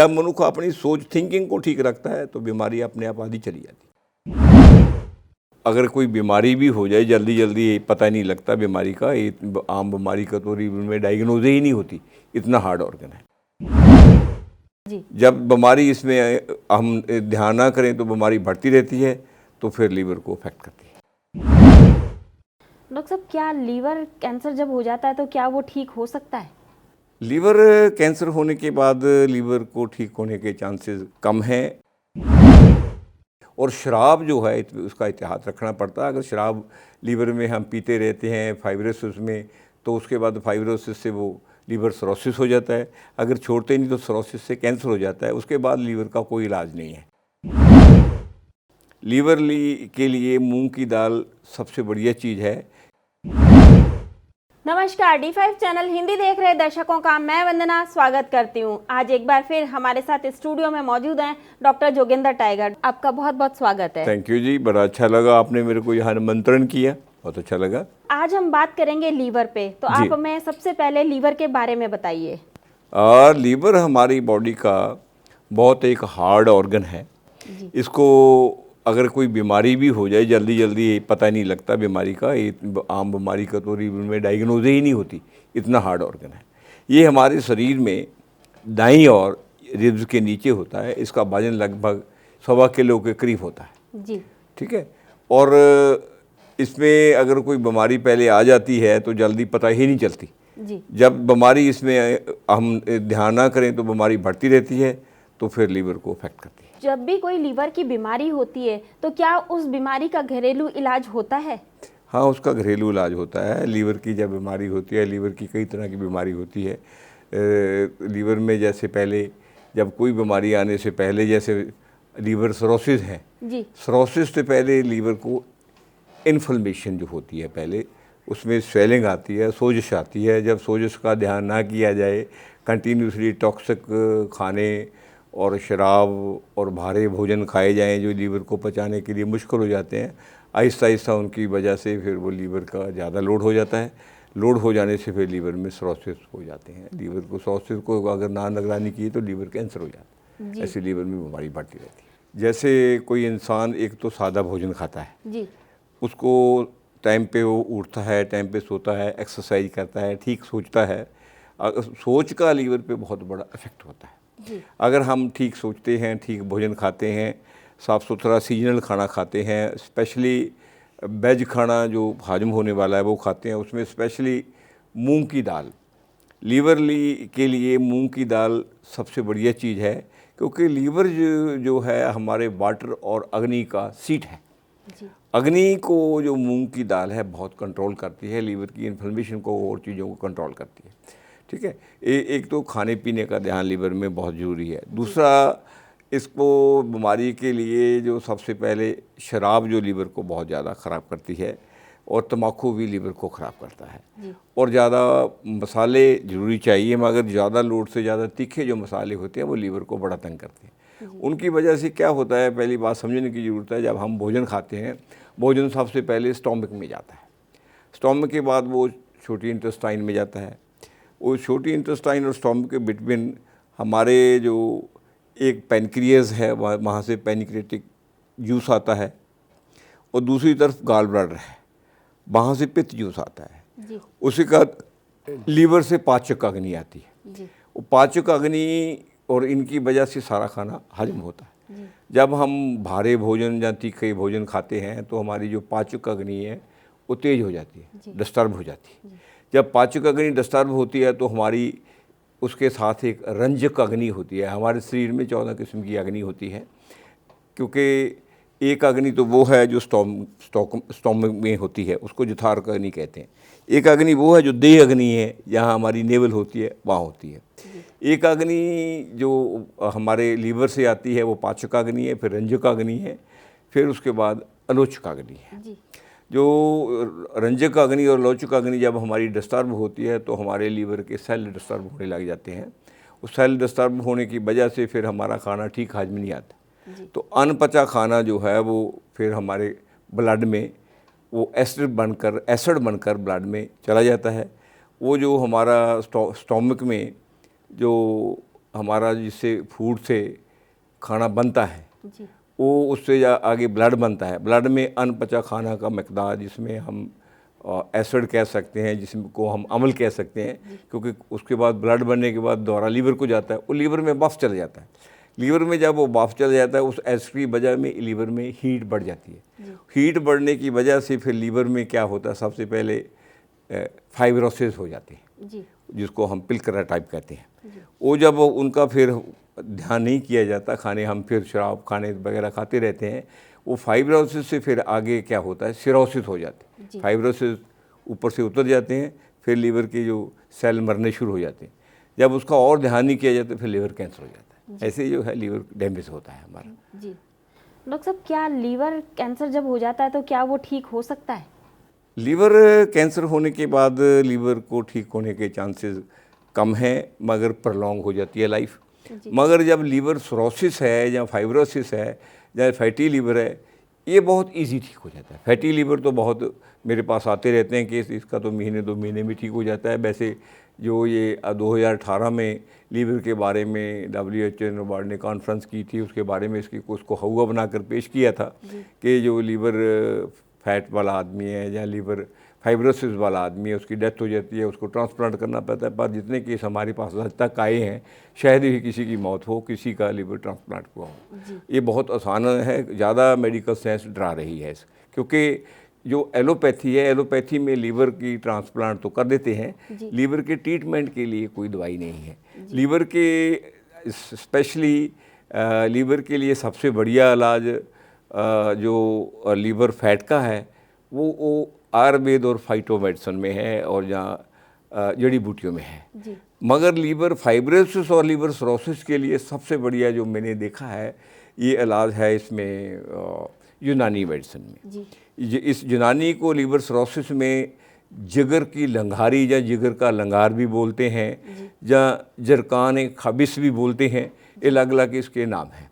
जब मनुष्य अपनी सोच थिंकिंग को ठीक रखता है तो बीमारी अपने आप आधी चली जाती। अगर कोई बीमारी भी हो जाए जल्दी जल्दी पता नहीं लगता बीमारी का, ये आम बीमारी का तो लीवर में डायग्नोज ही नहीं होती, इतना हार्ड ऑर्गन है जी। जब बीमारी इसमें हम ध्यान ना करें तो बीमारी बढ़ती रहती है, तो फिर लीवर को अफेक्ट करती है। डॉक्टर साहब, क्या लीवर कैंसर जब हो जाता है तो क्या वो ठीक हो सकता है? लीवर कैंसर होने के बाद लीवर को ठीक होने के चांसेस कम हैं, और शराब जो है उसका इतिहास रखना पड़ता है। अगर शराब लीवर में हम पीते रहते हैं फाइब्रोसिस में, तो उसके बाद फाइब्रोसिस से वो लीवर सिरोसिस हो जाता है। अगर छोड़ते नहीं तो सिरोसिस से कैंसर हो जाता है, उसके बाद लीवर का कोई इलाज नहीं है। लीवर के लिए मूंग की दाल सबसे बढ़िया चीज़ है। नमस्कार, D5 चैनल हिंदी देख रहे दर्शकों का मैं वंदना स्वागत करती हूं। आज एक बार फिर हमारे साथ स्टूडियो में मौजूद हैं डॉक्टर जोगिंदर टाइगर। आपका बहुत बहुत स्वागत है। थैंक यू जी, बड़ा अच्छा लगा आपने मेरे को यहाँ निमंत्रण किया, बहुत अच्छा लगा। आज हम बात करेंगे लीवर पे, तो आप हमें सबसे पहले लीवर के बारे में बताइए। लीवर हमारी बॉडी का बहुत एक हार्ड ऑर्गन है। इसको अगर कोई बीमारी भी हो जाए जल्दी जल्दी पता नहीं लगता बीमारी का, ये आम बीमारी का तो लीवर में डायग्नोज ही नहीं होती, इतना हार्ड ऑर्गन है। ये हमारे शरीर में दाईं और रिब्स के नीचे होता है। इसका वजन लगभग 1.25 किलो के करीब होता है जी। ठीक है। और इसमें अगर कोई बीमारी पहले आ जाती है तो जल्दी पता ही नहीं चलती जी। जब बीमारी इसमें हम ध्यान ना करें तो बीमारी बढ़ती रहती है, तो फिर लीवर को अफेक्ट करती है। जब भी कोई लीवर की बीमारी होती है तो क्या उस बीमारी का घरेलू इलाज होता है? हाँ, उसका घरेलू इलाज होता है। लीवर की जब बीमारी होती है, लीवर की कई तरह की बीमारी होती है। लीवर में जैसे पहले जब कोई बीमारी आने से पहले, जैसे लीवर सिरोसिस है जी। सिरोसिस से पहले लीवर को इन्फ्लेमेशन जो होती है, पहले उसमें स्वेलिंग आती है, सोजिश आती है। जब सोजिश का ध्यान ना किया जाए, कंटिन्यूसली टॉक्सिक खाने और शराब और भारे भोजन खाए जाएं जो लीवर को पचाने के लिए मुश्किल हो जाते हैं, आहिस्ता आहिस्ता उनकी वजह से फिर वो लीवर का ज़्यादा लोड हो जाता है। लोड हो जाने से फिर लीवर में सिरोसिस हो जाते हैं। लीवर को सिरोसिस को अगर ना निगरानी की तो लीवर कैंसर हो जाता है। ऐसे लीवर में बीमारी बढ़ती रहती है। जैसे कोई इंसान एक तो सादा भोजन खाता है जी। उसको टाइम पे वो उठता है, टाइम पे सोता है, एक्सरसाइज करता है, ठीक सोचता है, सोच का लीवर पे बहुत बड़ा इफेक्ट होता है। अगर हम ठीक सोचते हैं, ठीक भोजन खाते हैं, साफ़ सुथरा सीजनल खाना खाते हैं, स्पेशली वेज खाना जो हजम होने वाला है वो खाते हैं, उसमें स्पेशली मूंग की दाल, लीवर के लिए मूंग की दाल सबसे बढ़िया चीज़ है, क्योंकि लीवर जो है हमारे वाटर और अग्नि का सीट है। अग्नि को जो मूंग की दाल है बहुत कंट्रोल करती है, लीवर की इन्फ्लेमेशन को और चीज़ों को कंट्रोल करती है। ठीक है। एक तो खाने पीने का ध्यान लीवर में बहुत ज़रूरी है। दूसरा, इसको बीमारी के लिए जो सबसे पहले शराब जो लीवर को बहुत ज़्यादा ख़राब करती है, और तम्बाकू भी लीवर को ख़राब करता है। और ज़्यादा मसाले ज़रूरी चाहिए, मगर ज़्यादा लोड से ज़्यादा तीखे जो मसाले होते हैं वो लीवर को बड़ा तंग करते हैं। उनकी वजह से क्या होता है, पहली बात समझने की ज़रूरत है। जब हम भोजन खाते हैं, भोजन सबसे पहले स्टोमक में जाता है, स्टोमक के बाद वो छोटी इंटेस्टाइन में जाता है। वो छोटी इंटेस्टाइन और स्टोमक के बिटवीन हमारे जो एक पैनक्रियाज है, वहाँ से पैनक्रियाटिक जूस आता है, और दूसरी तरफ गाल ब्लैडर है, वहाँ से पित्त जूस आता है। उसी का लीवर से पाचक अग्नि आती है। वो पाचक अग्नि और इनकी वजह से सारा खाना हजम होता है। जब हम भारे भोजन या तीखे भोजन खाते हैं तो हमारी जो पाचक अग्नि है वो तेज हो जाती है, डिस्टर्ब हो जाती है। जब पाचक अग्नि डिस्टर्ब होती है तो हमारी उसके साथ एक रंजक अग्नि होती है। हमारे शरीर में 14 किस्म की अग्नि होती है, क्योंकि एक अग्नि तो वो है जो स्टोमक में होती है, उसको जठारक अग्नि कहते हैं। एक अग्नि वो है जो देह अग्नि है, जहाँ हमारी नेवल होती है वहाँ होती है। एक अग्नि जो हमारे लीवर से आती है वो पाचक अग्नि है, फिर रंजक अग्नि है, फिर उसके बाद अलोचक अग्नि है। जो रंजक अग्नि और लोचक अग्नि जब हमारी डिस्टर्ब होती है तो हमारे लीवर के सेल डिस्टर्ब होने लग जाते हैं। उस सेल डिस्टर्ब होने की वजह से फिर हमारा खाना ठीक हजम नहीं आता। तो अनपचा खाना जो है वो फिर हमारे ब्लड में वो एसिड बनकर ब्लड में चला जाता है। वो जो हमारा स्टोमक में जो हमारा जिससे फूड से खाना बनता है जी वो उससे आगे ब्लड बनता है। ब्लड में अनपचा खाना का मकदार, जिसमें हम एसिड कह सकते हैं, जिसको हम अम्ल कह सकते हैं, क्योंकि उसके बाद ब्लड बनने के बाद दोबारा लीवर को जाता है, वो लीवर में वापस चला जाता है। लीवर में जब वो वापस चला जाता है, उस एसिड की वजह में लीवर में हीट बढ़ जाती है। हीट बढ़ने की वजह से फिर लीवर में क्या होता है, सबसे पहले फाइब्रोसिस हो जाती है, जी जिसको हम पिलकरा टाइप कहते हैं। वो जब उनका फिर ध्यान नहीं किया जाता, खाने हम फिर शराब खाने वगैरह खाते रहते हैं, वो फाइब्रोसिस से फिर आगे क्या होता है, सिरोसिस हो जाती है। फाइब्रोसिस ऊपर से उतर जाते हैं, फिर लीवर के जो सेल मरने शुरू हो जाते हैं। जब उसका और ध्यान नहीं किया जाता फिर लीवर कैंसर हो जाता है। ऐसे जो है लीवर डैमेज होता है हमारा। जी डॉक्टर साहब, क्या लीवर कैंसर जब हो जाता है तो क्या वो ठीक हो सकता है? लीवर कैंसर होने के बाद लीवर को ठीक होने के चांसेस कम हैं, मगर प्रलॉन्ग हो जाती है लाइफ। मगर जब लीवर सिरोसिस है या फाइब्रोसिस है या फैटी लीवर है, ये बहुत इजी ठीक हो जाता है। फैटी लीवर तो बहुत मेरे पास आते रहते हैं केस, इसका तो महीने 2 महीने में ठीक हो जाता है। वैसे जो ये 2018 में लीवर के बारे में WHO ने कॉन्फ्रेंस की थी, उसके बारे में उसको हवा बनाकर पेश किया था कि जो लीवर फैट वाला आदमी है या लीवर फाइब्रोसिस वाला आदमी है, उसकी डेथ हो जाती है, उसको ट्रांसप्लांट करना पड़ता है। पर जितने केस हमारे पास आज तक आए हैं, शायद ही किसी की मौत हो, किसी का लीवर ट्रांसप्लांट हुआ हो। ये बहुत आसान है, ज़्यादा मेडिकल साइंस डरा रही है क्योंकि जो एलोपैथी है, एलोपैथी में लीवर की ट्रांसप्लांट तो कर देते हैं, लीवर के ट्रीटमेंट के लिए कोई दवाई नहीं है। लीवर के स्पेशली लीवर के लिए सबसे बढ़िया इलाज जो लीवर फैट का है वो आयुर्वेद और फाइटो मेडिसिन में है और जहाँ जड़ी बूटियों में है। मगर लीवर फाइब्रोसिस और लीवर सिरोसिस के लिए सबसे बढ़िया जो मैंने देखा है ये इलाज है इसमें यूनानी मेडिसिन में। इस यूनानी को लीवर सिरोसिस में जिगर की लंगारी या जिगर का लंगार भी बोलते हैं या जरकान खबिस भी बोलते हैं, अलग अलग इसके नाम हैं।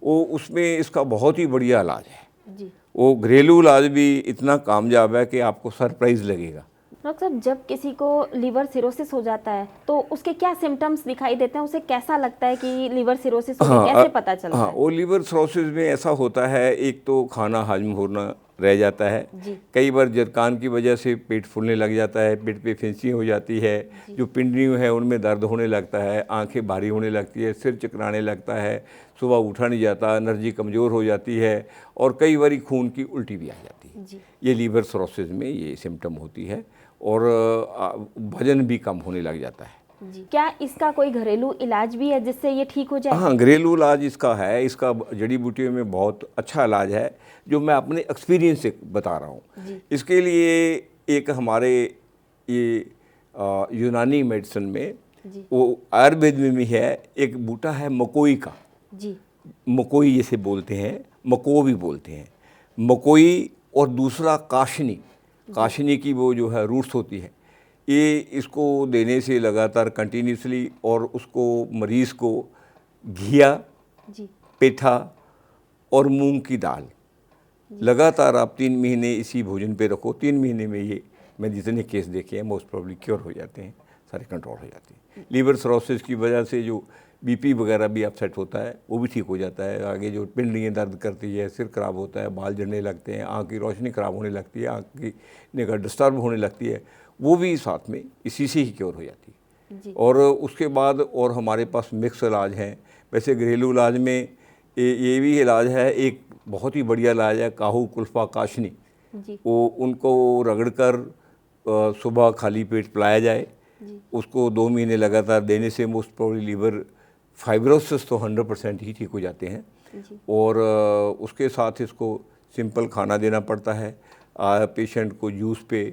वो उसमें इसका बहुत ही बढ़िया इलाज है। वो घरेलू इलाज भी इतना कामयाब है कि आपको सरप्राइज़ लगेगा। डॉक्टर साहब, जब किसी को लीवर सिरोसिस हो जाता है तो उसके क्या सिम्टम्स दिखाई देते हैं? उसे कैसा लगता है कि लीवर सिरोसिस हो गया, कैसे पता चलता है? वो लीवर सिरोसिस में ऐसा होता है, एक तो खाना हजम होना रह जाता है, कई बार जरकान की वजह से पेट फूलने लग जाता है, पेट पे फिंसी हो जाती है, जो पिंडलियाँ है उनमें दर्द होने लगता है, आंखें भारी होने लगती है, सिर चकराने लगता है, सुबह उठा नहीं जाता, एनर्जी कमज़ोर हो जाती है और कई बार खून की उल्टी भी आ जाती है। ये लीवर सिरोसिस में ये सिम्टम होती है और वजन भी कम होने लग जाता है। क्या इसका कोई घरेलू इलाज भी है जिससे ये ठीक हो जाए? हाँ, घरेलू इलाज इसका है, इसका जड़ी बूटियों में बहुत अच्छा इलाज है जो मैं अपने एक्सपीरियंस से बता रहा हूँ। इसके लिए एक हमारे ये यूनानी मेडिसिन में, वो आयुर्वेद में भी है, एक बूटा है मकोई का। मकोई जैसे बोलते हैं, मको भी बोलते हैं, मकोई, और दूसरा काशनी। काशनी की वो जो है रूट्स होती है, ये इसको देने से लगातार कंटिन्यूसली, और उसको मरीज़ को घिया, पेठा और मूंग की दाल लगातार आप 3 महीने इसी भोजन पे रखो। 3 महीने में ये मैं जितने केस देखे हैं मोस्ट प्रॉब्ली क्योर हो जाते हैं, सारे कंट्रोल हो जाते हैं। लीवर सिरोसिस की वजह से जो बीपी वगैरह भी अपसेट होता है वो भी ठीक हो जाता है। आगे जो पिंडलियाँ दर्द करती है, सिर खराब होता है, बाल झड़ने लगते हैं, आँख की रोशनी खराब होने लगती है, आँख की निगाह डिस्टर्ब होने लगती है, वो भी साथ में इसी से ही क्योर हो जाती है। और उसके बाद और हमारे पास मिक्स इलाज हैं। वैसे घरेलू इलाज में ये भी इलाज है, एक बहुत ही बढ़िया इलाज है काहू कुल्फा काशनी। वो उनको रगड़ कर सुबह खाली पेट पिलाया जाए, उसको 2 महीने लगातार देने से मोस्ट प्रोबेबली लीवर फाइब्रोसिस तो 100% ही ठीक हो जाते हैं। और उसके साथ इसको सिंपल खाना देना पड़ता है। पेशेंट को जूस पे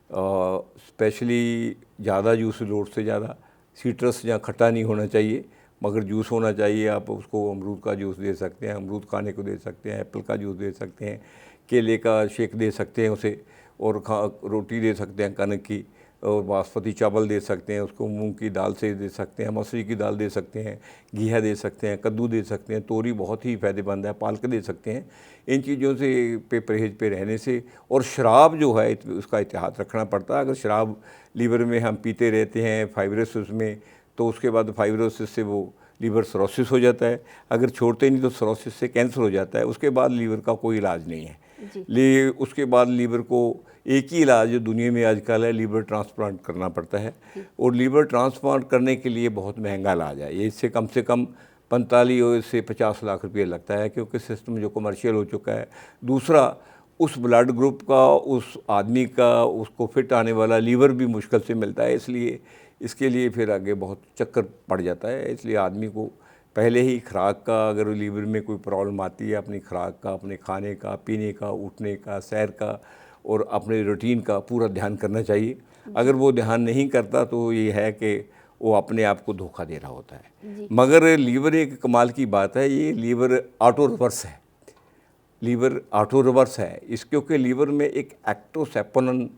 स्पेशली ज़्यादा जूस, लोड से ज़्यादा सिट्रस या खट्टा नहीं होना चाहिए, मगर जूस होना चाहिए। आप उसको अमरूद का जूस दे सकते हैं, अमरूद खाने को दे सकते हैं, एप्पल का जूस दे सकते हैं, केले का शेक दे सकते हैं उसे, और रोटी दे सकते हैं कनक की, और बासमती चावल दे सकते हैं उसको, मूंग की दाल से दे सकते हैं, मसूरी की दाल दे सकते हैं, घिया दे सकते हैं, कद्दू दे सकते हैं, तोरी बहुत ही फ़ायदेमंद है, पालक दे सकते हैं। इन चीज़ों से पे परहेज पे रहने से, और शराब जो है उसका एहतियात रखना पड़ता है। अगर शराब लीवर में हम पीते रहते हैं फाइब्रोसिस में, तो उसके बाद फाइब्रोसिस से वो लीवर सिरोसिस हो जाता है। अगर छोड़ते नहीं तो सिरोसिस से कैंसर हो जाता है। उसके बाद लीवर का कोई इलाज नहीं है। उसके बाद लीवर को एक ही इलाज जो दुनिया में आजकल है, लीवर ट्रांसप्लांट करना पड़ता है। और लीवर ट्रांसप्लांट करने के लिए बहुत महंगा इलाज है। ये इससे कम से कम 45 से 50 लाख रुपये लगता है, क्योंकि सिस्टम जो कमर्शियल हो चुका है। दूसरा, उस ब्लड ग्रुप का, उस आदमी का, उसको फिट आने वाला लीवर भी मुश्किल से मिलता है। इसलिए इसके लिए फिर आगे बहुत चक्कर पड़ जाता है। इसलिए आदमी को पहले ही खुराक का, अगर लीवर में कोई प्रॉब्लम आती है, अपनी खुराक का, अपने खाने का, पीने का, उठने का, सैर का और अपने रूटीन का पूरा ध्यान करना चाहिए। अगर वो ध्यान नहीं करता तो ये है कि वो अपने आप को धोखा दे रहा होता है। मगर लीवर एक कमाल की बात है, ये लीवर ऑटो रिवर्स है। लीवर ऑटो रिवर्स है क्योंकि लीवर में एक एक्टोसेप्टोनिन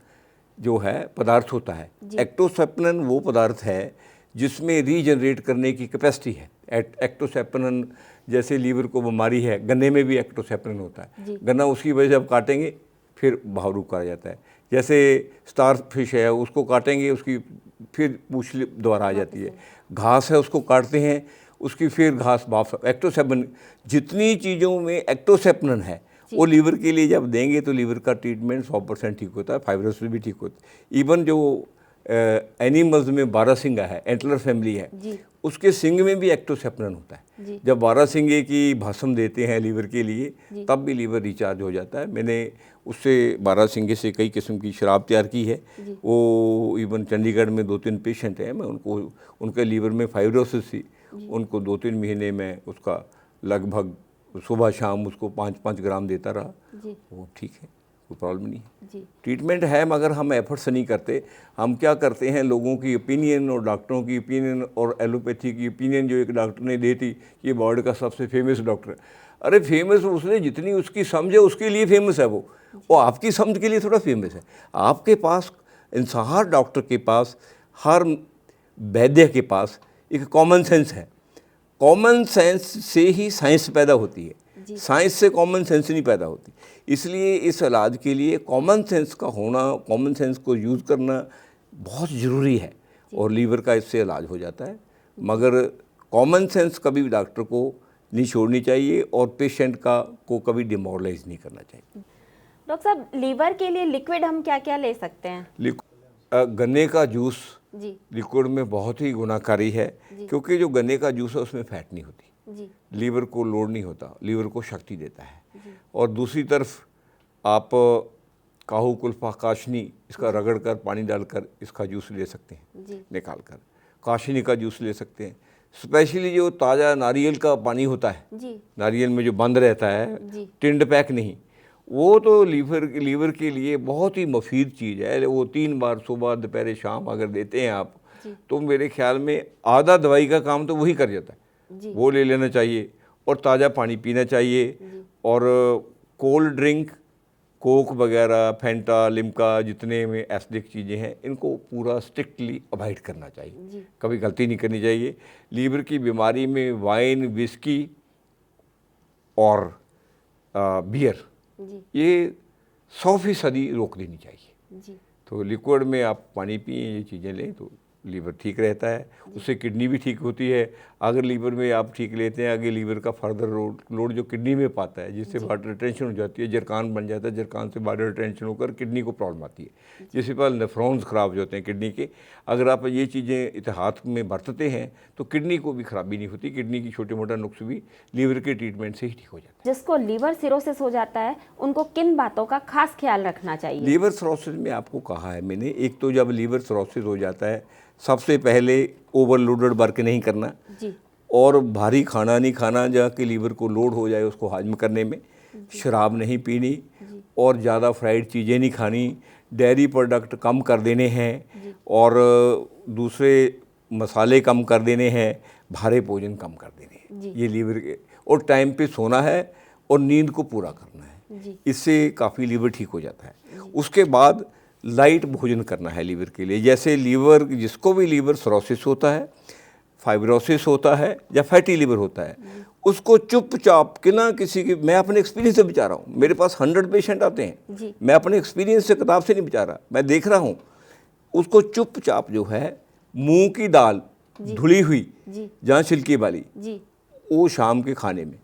जो है पदार्थ होता है। एक्टोसेप्टोनिन वो पदार्थ है जिसमें रीजनरेट करने की कैपेसिटी है। एक्टोसेप्टोनिन, जैसे लीवर को बीमारी है, गन्ने में भी एक्टोसेप्टोनिन होता है। गन्ना उसकी वजह से आप काटेंगे फिर भाव रुक आ जाता है। जैसे स्टार फिश है, उसको काटेंगे उसकी फिर पूंछ दोबारा आ जाती है। घास है, उसको काटते हैं उसकी फिर घास वापस। एक्टोसेप्टोनिन, जितनी चीज़ों में एक्टोसेप्टोनिन है वो लीवर के लिए जब देंगे तो लीवर का ट्रीटमेंट 100% ठीक होता है। फाइब्रोसिस भी ठीक होता है। इवन जो एनिमल्स में बारहसिंगा है, एंटलर फैमिली है, उसके सिंग में भी एक्टोसेप्टोनिन होता है। जब बारहसिंगे की भासम देते हैं लीवर के लिए तब भी लीवर रिचार्ज हो जाता है। मैंने उससे बारहसिंगे से कई किस्म की शराब तैयार की है। वो इवन चंडीगढ़ में 2-3 पेशेंट हैं, मैं उनको, उनके लीवर में फाइब्रोसिस थी, उनको 2-3 महीने में उसका लगभग सुबह शाम उसको 5-5 ग्राम देता रहा, वो ठीक है, कोई प्रॉब्लम नहीं है। ट्रीटमेंट है मगर हम एफर्ट्स नहीं करते। हम क्या करते हैं, लोगों की ओपिनियन और डॉक्टरों की ओपिनियन और एलोपैथी की ओपिनियन जो एक डॉक्टर ने दी थी, ये वर्ल्ड का सबसे फेमस डॉक्टर है। अरे फेमस उसने, जितनी उसकी समझ है उसके लिए फेमस है वो आपकी समझ के लिए थोड़ा फेमस है। आपके पास हर डॉक्टर के पास, हर वैद्य के पास एक कॉमन सेंस है। कॉमन सेंस से ही साइंस पैदा होती है, साइंस से कॉमन सेंस नहीं पैदा होती। इसलिए इस इलाज के लिए कॉमन सेंस का होना, कॉमन सेंस को यूज़ करना बहुत ज़रूरी है और लीवर का इससे इलाज हो जाता है। मगर कॉमन सेंस कभी भी डॉक्टर को नहीं छोड़नी चाहिए और पेशेंट को कभी डिमोरलाइज नहीं करना चाहिए। डॉक्टर साहब, लीवर के लिए लिक्विड हम क्या क्या ले सकते हैं? गन्ने का जूस जी लिक्विड में बहुत ही गुनाकारी है, क्योंकि जो गन्ने का जूस है उसमें फैट नहीं होती, लीवर को लोड नहीं होता, लीवर को शक्ति देता है। और दूसरी तरफ आप काहू कुल्फा काशनी, इसका रगड़ कर पानी डालकर इसका जूस ले सकते हैं, निकाल कर काशनी का जूस ले सकते हैं। स्पेशली जो ताज़ा नारियल का पानी होता है, नारियल में जो बंद रहता है, टिंड पैक नहीं, वो तो लीवर के लिए बहुत ही मुफीद चीज़ है। वो 3 बार सुबह दोपहर शाम अगर देते हैं आप, तो मेरे ख्याल में आधा दवाई का काम तो वही कर जाता है। वो ले लेना चाहिए और ताज़ा पानी पीना चाहिए। और कोल्ड ड्रिंक, कोक वगैरह, फैंटा, लिम्का, जितने में एसिडिक चीज़ें हैं, इनको पूरा स्ट्रिक्टली अवॉइड करना चाहिए, कभी गलती नहीं करनी चाहिए। लीवर की बीमारी में वाइन, विस्की और बियर, ये 100% रोक देनी चाहिए। तो लिक्विड में आप पानी पिए, ये चीज़ें लें तो लीवर ठीक रहता है, उससे किडनी भी ठीक होती है। अगर लीवर में आप ठीक लेते हैं, आगे लीवर का फर्दर लोड जो किडनी में पाता है, जिससे वाटर रिटेंशन हो जाती है, जरकान बन जाता है, जरकान से वाटर रिटेंशन होकर किडनी को प्रॉब्लम आती है, जिससे पर नेफ्रॉन्स ख़राब हो जाते हैं किडनी के। अगर आप ये चीज़ें इतिहाद में बरतते हैं तो किडनी को भी खराबी नहीं होती, किडनी की छोटे मोटा नुक्स भी लीवर के ट्रीटमेंट से ही ठीक हो जाता है। जिसको लीवर सिरोसिस हो जाता है उनको किन बातों का खास ख्याल रखना चाहिए? लीवर सिरोसिस में आपको कहा है मैंने, एक तो जब लीवर सिरोसिस हो जाता है, सबसे पहले ओवरलोडेड वर्क नहीं करना और भारी खाना नहीं खाना जाके लीवर को लोड हो जाए उसको हाजम करने में। शराब नहीं पीनी और ज़्यादा फ्राइड चीज़ें नहीं खानी, डेयरी प्रोडक्ट कम कर देने हैं और दूसरे मसाले कम कर देने हैं, भारे भोजन कम कर देने हैं, ये लीवर के। और टाइम पे सोना है और नींद को पूरा करना है, इससे काफ़ी लीवर ठीक हो जाता है। उसके बाद लाइट भोजन करना है लीवर के लिए। जैसे लीवर, जिसको भी लीवर सिरोसिस होता है, फाइब्रोसिस होता है या फैटी लीवर होता है, उसको चुपचाप के ना किसी की, मैं अपने एक्सपीरियंस से बचा रहा हूँ, मेरे पास 100 पेशेंट आते हैं, मैं अपने एक्सपीरियंस से, किताब से नहीं बचा रहा, मैं देख रहा हूँ, उसको चुपचाप जो है मूंग की दाल धुली हुई, जी जहाँ छिलके वाली, जी वो शाम के खाने में।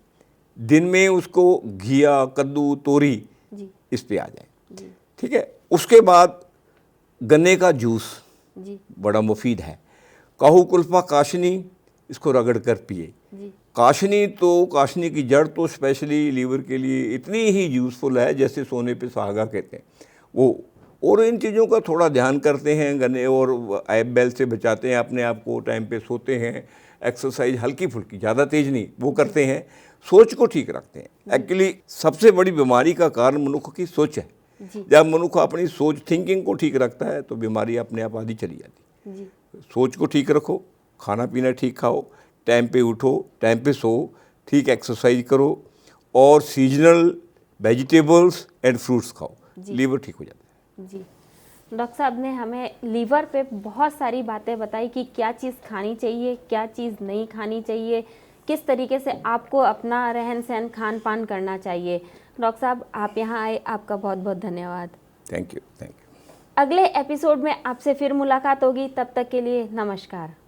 दिन में उसको घिया, कद्दू, तोरी जी इस पे आ जाए, जी ठीक है। उसके बाद गन्ने का जूस जी बड़ा मुफीद है। काहू कुल्फा काशनी, इसको रगड़ कर पिए। जी काशनी की जड़ तो स्पेशली लीवर के लिए इतनी ही यूज़फुल है जैसे सोने पे सुहागा कहते हैं वो। और इन चीज़ों का थोड़ा ध्यान करते हैं, गन्ने और ऐप बैल से बचाते हैं अपने आप को, टाइम पे सोते हैं, एक्सरसाइज हल्की फुल्की, ज़्यादा तेज नहीं, वो करते हैं, सोच को ठीक रखते हैं। एक्चुअली सबसे बड़ी बीमारी का कारण मनुष्य की सोच है। जी जब मनुष्य अपनी सोच, थिंकिंग को ठीक रखता है तो बीमारी अपने आप आधी चली जाती। जी सोच को ठीक रखो, खाना पीना ठीक खाओ, टाइम पे उठो, टाइम पे सो, ठीक एक्सरसाइज करो और सीजनल वेजिटेबल्स एंड फ्रूट्स खाओ, लीवर ठीक हो जाता है। जी डॉक्टर साहब ने हमें लीवर पे बहुत सारी बातें बताई कि क्या चीज़ खानी चाहिए, क्या चीज़ नहीं खानी चाहिए, किस तरीके से आपको अपना रहन सहन खान पान करना चाहिए। डॉक्टर साहब आप यहाँ आए, आपका बहुत बहुत धन्यवाद। Thank you, thank you. अगले एपिसोड में आपसे फिर मुलाकात होगी, तब तक के लिए नमस्कार।